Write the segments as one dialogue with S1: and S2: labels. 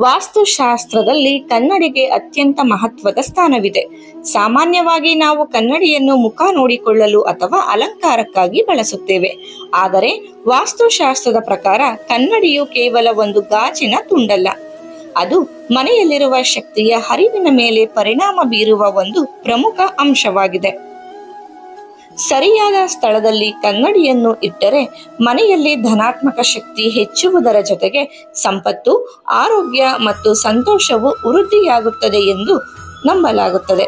S1: ವಾಸ್ತುಶಾಸ್ತ್ರದಲ್ಲಿ ಕನ್ನಡಿಗೆ ಅತ್ಯಂತ ಮಹತ್ವದ ಸ್ಥಾನವಿದೆ. ಸಾಮಾನ್ಯವಾಗಿ ನಾವು ಕನ್ನಡಿಯನ್ನು ಮುಖ ನೋಡಿಕೊಳ್ಳಲು ಅಥವಾ ಅಲಂಕಾರಕ್ಕಾಗಿ ಬಳಸುತ್ತೇವೆ. ಆದರೆ ವಾಸ್ತುಶಾಸ್ತ್ರದ ಪ್ರಕಾರ ಕನ್ನಡಿಯು ಕೇವಲ ಒಂದು ಗಾಜಿನ ತುಂಡಲ್ಲ. ಅದು ಮನೆಯಲ್ಲಿರುವ ಶಕ್ತಿಯ ಹರಿವಿನ ಮೇಲೆ ಪರಿಣಾಮ ಬೀರುವ ಒಂದು ಪ್ರಮುಖ ಅಂಶವಾಗಿದೆ. ಸರಿಯಾದ ಸ್ಥಳದಲ್ಲಿ ಕನ್ನಡಿಯನ್ನು ಇಟ್ಟರೆ ಮನೆಯಲ್ಲಿ ಧನಾತ್ಮಕ ಶಕ್ತಿ ಹೆಚ್ಚುವುದರ ಜೊತೆಗೆ ಸಂಪತ್ತು, ಆರೋಗ್ಯ ಮತ್ತು ಸಂತೋಷವು ವೃದ್ಧಿಯಾಗುತ್ತದೆ ಎಂದು ನಂಬಲಾಗುತ್ತದೆ.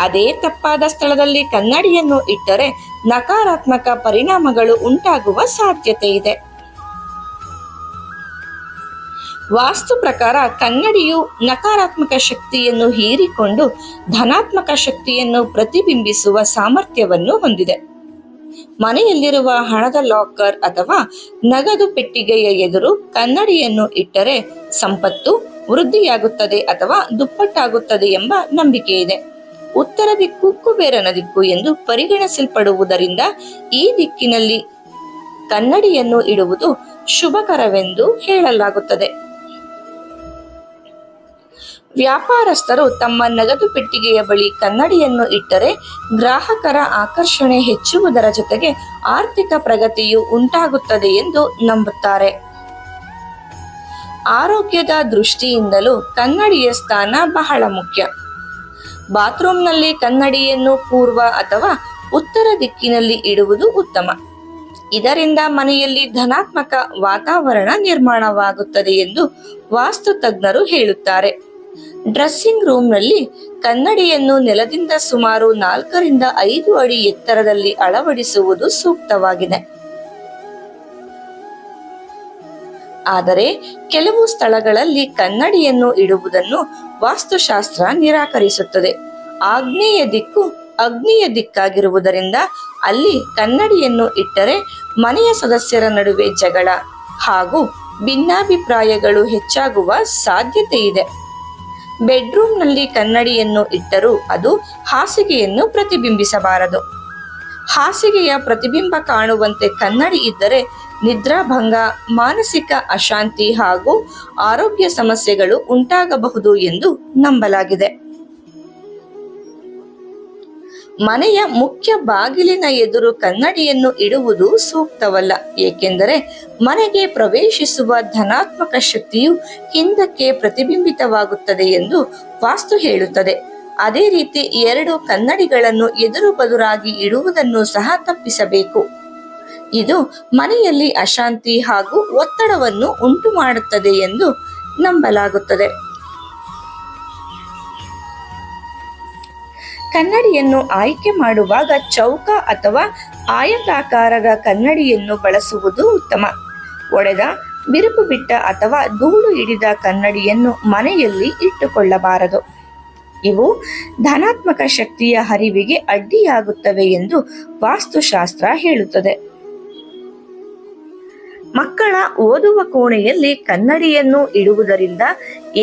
S1: ಅದೇ ತಪ್ಪಾದ ಸ್ಥಳದಲ್ಲಿ ಕನ್ನಡಿಯನ್ನು ಇಟ್ಟರೆ ನಕಾರಾತ್ಮಕ ಪರಿಣಾಮಗಳು ಉಂಟಾಗುವ ಸಾಧ್ಯತೆ ಇದೆ. ವಾಸ್ತು ಪ್ರಕಾರ ಕನ್ನಡಿಯು ನಕಾರಾತ್ಮಕ ಶಕ್ತಿಯನ್ನು ಹೀರಿಕೊಂಡು ಧನಾತ್ಮಕ ಶಕ್ತಿಯನ್ನು ಪ್ರತಿಬಿಂಬಿಸುವ ಸಾಮರ್ಥ್ಯವನ್ನು ಹೊಂದಿದೆ. ಮನೆಯಲ್ಲಿರುವ ಹಣದ ಲಾಕರ್ ಅಥವಾ ನಗದು ಪೆಟ್ಟಿಗೆಯ ಎದುರು ಕನ್ನಡಿಯನ್ನು ಇಟ್ಟರೆ ಸಂಪತ್ತು ವೃದ್ಧಿಯಾಗುತ್ತದೆ ಅಥವಾ ದುಪ್ಪಟ್ಟಾಗುತ್ತದೆ ಎಂಬ ನಂಬಿಕೆ ಇದೆ. ಉತ್ತರ ದಿಕ್ಕು ಕುಬೇರನ ದಿಕ್ಕು ಎಂದು ಪರಿಗಣಿಸಲ್ಪಡುವುದರಿಂದ ಈ ದಿಕ್ಕಿನಲ್ಲಿ ಕನ್ನಡಿಯನ್ನು ಇಡುವುದು ಶುಭಕರವೆಂದು ಹೇಳಲಾಗುತ್ತದೆ. ವ್ಯಾಪಾರಸ್ಥರು ತಮ್ಮ ನಗದು ಪೆಟ್ಟಿಗೆಯ ಬಳಿ ಕನ್ನಡಿಯನ್ನು ಇಟ್ಟರೆ ಗ್ರಾಹಕರ ಆಕರ್ಷಣೆ ಹೆಚ್ಚುವುದರ ಜೊತೆಗೆ ಆರ್ಥಿಕ ಪ್ರಗತಿಯು ಉಂಟಾಗುತ್ತದೆ ಎಂದು ನಂಬುತ್ತಾರೆ. ಆರೋಗ್ಯದ ದೃಷ್ಟಿಯಿಂದಲೂ ಕನ್ನಡಿಯ ಸ್ಥಾನ ಬಹಳ ಮುಖ್ಯ. ಬಾತ್ರೂಮ್ನಲ್ಲಿ ಕನ್ನಡಿಯನ್ನು ಪೂರ್ವ ಅಥವಾ ಉತ್ತರ ದಿಕ್ಕಿನಲ್ಲಿ ಇಡುವುದು ಉತ್ತಮ. ಇದರಿಂದ ಮನೆಯಲ್ಲಿ ಧನಾತ್ಮಕ ವಾತಾವರಣ ನಿರ್ಮಾಣವಾಗುತ್ತದೆ ಎಂದು ವಾಸ್ತು ತಜ್ಞರು ಹೇಳುತ್ತಾರೆ. ಡ್ರೆಸ್ಸಿಂಗ್ ರೂಮ್ನಲ್ಲಿ ಕನ್ನಡಿಯನ್ನು ನೆಲದಿಂದ ಸುಮಾರು 4 ರಿಂದ 5 ಅಡಿ ಎತ್ತರದಲ್ಲಿ ಅಳವಡಿಸುವುದು ಸೂಕ್ತವಾಗಿದೆ. ಆದರೆ ಕೆಲವು ಸ್ಥಳಗಳಲ್ಲಿ ಕನ್ನಡಿಯನ್ನು ಇಡುವುದನ್ನು ವಾಸ್ತುಶಾಸ್ತ್ರ ನಿರಾಕರಿಸುತ್ತದೆ. ಆಗ್ನೇಯ ದಿಕ್ಕು ಅಗ್ನಿಯ ದಿಕ್ಕಾಗಿರುವುದರಿಂದ ಅಲ್ಲಿ ಕನ್ನಡಿಯನ್ನು ಇಟ್ಟರೆ ಮನೆಯ ಸದಸ್ಯರ ನಡುವೆ ಜಗಳ ಹಾಗೂ ಭಿನ್ನಾಭಿಪ್ರಾಯಗಳು ಹೆಚ್ಚಾಗುವ ಸಾಧ್ಯತೆ ಇದೆ. ಬೆಡ್ರೂಮ್ನಲ್ಲಿ ಕನ್ನಡಿಯನ್ನು ಇಟ್ಟರೂ ಅದು ಹಾಸಿಗೆಯನ್ನು ಪ್ರತಿಬಿಂಬಿಸಬಾರದು. ಹಾಸಿಗೆಯ ಪ್ರತಿಬಿಂಬ ಕಾಣುವಂತೆ ಕನ್ನಡಿ ಇದ್ದರೆ ನಿದ್ರಾಭಂಗ, ಮಾನಸಿಕ ಅಶಾಂತಿ ಹಾಗೂ ಆರೋಗ್ಯ ಸಮಸ್ಯೆಗಳು ಉಂಟಾಗಬಹುದು ಎಂದು ನಂಬಲಾಗಿದೆ. ಮನೆಯ ಮುಖ್ಯ ಬಾಗಿಲಿನ ಎದುರು ಕನ್ನಡಿಯನ್ನು ಇಡುವುದು ಸೂಕ್ತವಲ್ಲ, ಏಕೆಂದರೆ ಮನೆಗೆ ಪ್ರವೇಶಿಸುವ ಧನಾತ್ಮಕ ಶಕ್ತಿಯು ಹಿಂದಕ್ಕೆ ಪ್ರತಿಬಿಂಬಿತವಾಗುತ್ತದೆ ಎಂದು ವಾಸ್ತು ಹೇಳುತ್ತದೆ. ಅದೇ ರೀತಿ 2 ಕನ್ನಡಿಗಳನ್ನು ಎದುರು ಬದುರಾಗಿ ಇಡುವುದನ್ನು ಸಹ ತಪ್ಪಿಸಬೇಕು. ಇದು ಮನೆಯಲ್ಲಿ ಅಶಾಂತಿ ಹಾಗೂ ಒತ್ತಡವನ್ನು ಉಂಟು ಮಾಡುತ್ತದೆ ಎಂದು ನಂಬಲಾಗುತ್ತದೆ. ಕನ್ನಡಿಯನ್ನು ಆಯ್ಕೆ ಮಾಡುವಾಗ ಚೌಕ ಅಥವಾ ಆಯತಾಕಾರದ ಕನ್ನಡಿಯನ್ನು ಬಳಸುವುದು ಉತ್ತಮ. ಒಡೆದ, ಬಿರುಕು ಬಿಟ್ಟ ಅಥವಾ ಧೂಳು ಹಿಡಿದ ಕನ್ನಡಿಯನ್ನು ಮನೆಯಲ್ಲಿ ಇಟ್ಟುಕೊಳ್ಳಬಾರದು. ಇವು ಧನಾತ್ಮಕ ಶಕ್ತಿಯ ಹರಿವಿಗೆ ಅಡ್ಡಿಯಾಗುತ್ತವೆ ಎಂದು ವಾಸ್ತುಶಾಸ್ತ್ರ ಹೇಳುತ್ತದೆ. ಮಕ್ಕಳ ಓದುವ ಕೋಣೆಯಲ್ಲಿ ಕನ್ನಡಿಯನ್ನು ಇಡುವುದರಿಂದ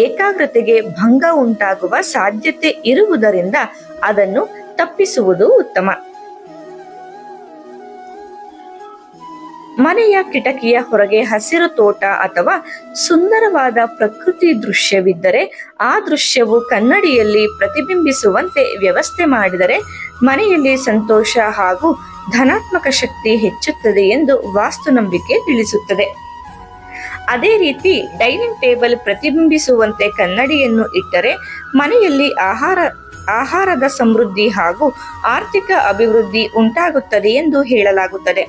S1: ಏಕಾಗ್ರತೆಗೆ ಭಂಗ ಉಂಟಾಗುವ ಸಾಧ್ಯತೆ ಇರುವುದರಿಂದ ಅದನ್ನು ತಪ್ಪಿಸುವುದು ಉತ್ತಮ. ಮನೆಯ ಕಿಟಕಿಯ ಹೊರಗೆ ಹಸಿರು ತೋಟ ಅಥವಾ ಸುಂದರವಾದ ಪ್ರಕೃತಿ ದೃಶ್ಯವಿದ್ದರೆ ಆ ದೃಶ್ಯವು ಕನ್ನಡಿಯಲ್ಲಿ ಪ್ರತಿಬಿಂಬಿಸುವಂತೆ ವ್ಯವಸ್ಥೆ ಮಾಡಿದರೆ ಮನೆಯಲ್ಲಿ ಸಂತೋಷ ಹಾಗೂ ಧನಾತ್ಮಕ ಶಕ್ತಿ ಹೆಚ್ಚುತ್ತದೆ ಎಂದು ವಾಸ್ತು ನಂಬಿಕೆ ತಿಳಿಸುತ್ತದೆ. ಅದೇ ರೀತಿ ಡೈನಿಂಗ್ ಟೇಬಲ್ ಪ್ರತಿಬಿಂಬಿಸುವಂತೆ ಕನ್ನಡಿಯನ್ನು ಇಟ್ಟರೆ ಮನೆಯಲ್ಲಿ ಆಹಾರದ ಸಮೃದ್ಧಿ ಹಾಗೂ ಆರ್ಥಿಕ ಅಭಿವೃದ್ಧಿ ಉಂಟಾಗುತ್ತದೆ ಎಂದು ಹೇಳಲಾಗುತ್ತದೆ.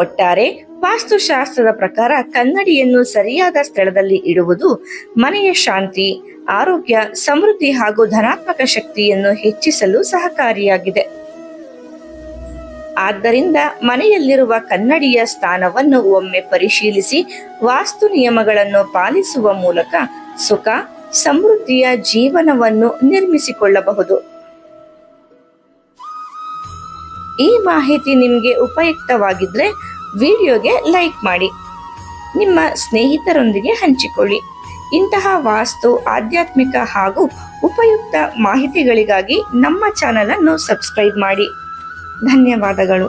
S1: ಒಟ್ಟಾರೆ ವಾಸ್ತುಶಾಸ್ತ್ರದ ಪ್ರಕಾರ ಕನ್ನಡಿಯನ್ನು ಸರಿಯಾದ ಸ್ಥಳದಲ್ಲಿ ಇಡುವುದು ಮನೆಯ ಶಾಂತಿ, ಆರೋಗ್ಯ, ಸಮೃದ್ಧಿ ಹಾಗೂ ಧನಾತ್ಮಕ ಶಕ್ತಿಯನ್ನು ಹೆಚ್ಚಿಸಲು ಸಹಕಾರಿಯಾಗಿದೆ. ಆದ್ದರಿಂದ ಮನೆಯಲ್ಲಿರುವ ಕನ್ನಡಿಯ ಸ್ಥಾನವನ್ನು ಒಮ್ಮೆ ಪರಿಶೀಲಿಸಿ ವಾಸ್ತು ನಿಯಮಗಳನ್ನು ಪಾಲಿಸುವ ಮೂಲಕ ಸುಖ, ಸಮೃದ್ಧಿಯ ಜೀವನವನ್ನು ನಿರ್ಮಿಸಿಕೊಳ್ಳಬಹುದು. ಈ ಮಾಹಿತಿ ನಿಮಗೆ ಉಪಯುಕ್ತವಾಗಿದ್ರೆ ವಿಡಿಯೋಗೆ ಲೈಕ್ ಮಾಡಿ, ನಿಮ್ಮ ಸ್ನೇಹಿತರೊಂದಿಗೆ ಹಂಚಿಕೊಳ್ಳಿ. ಇಂತಹ ವಾಸ್ತು, ಆಧ್ಯಾತ್ಮಿಕ ಹಾಗೂ ಉಪಯುಕ್ತ ಮಾಹಿತಿಗಳಿಗಾಗಿ ನಮ್ಮ ಚಾನೆಲ್ ಅನ್ನು ಸಬ್ಸ್ಕ್ರೈಬ್ ಮಾಡಿ. ಧನ್ಯವಾದಗಳು.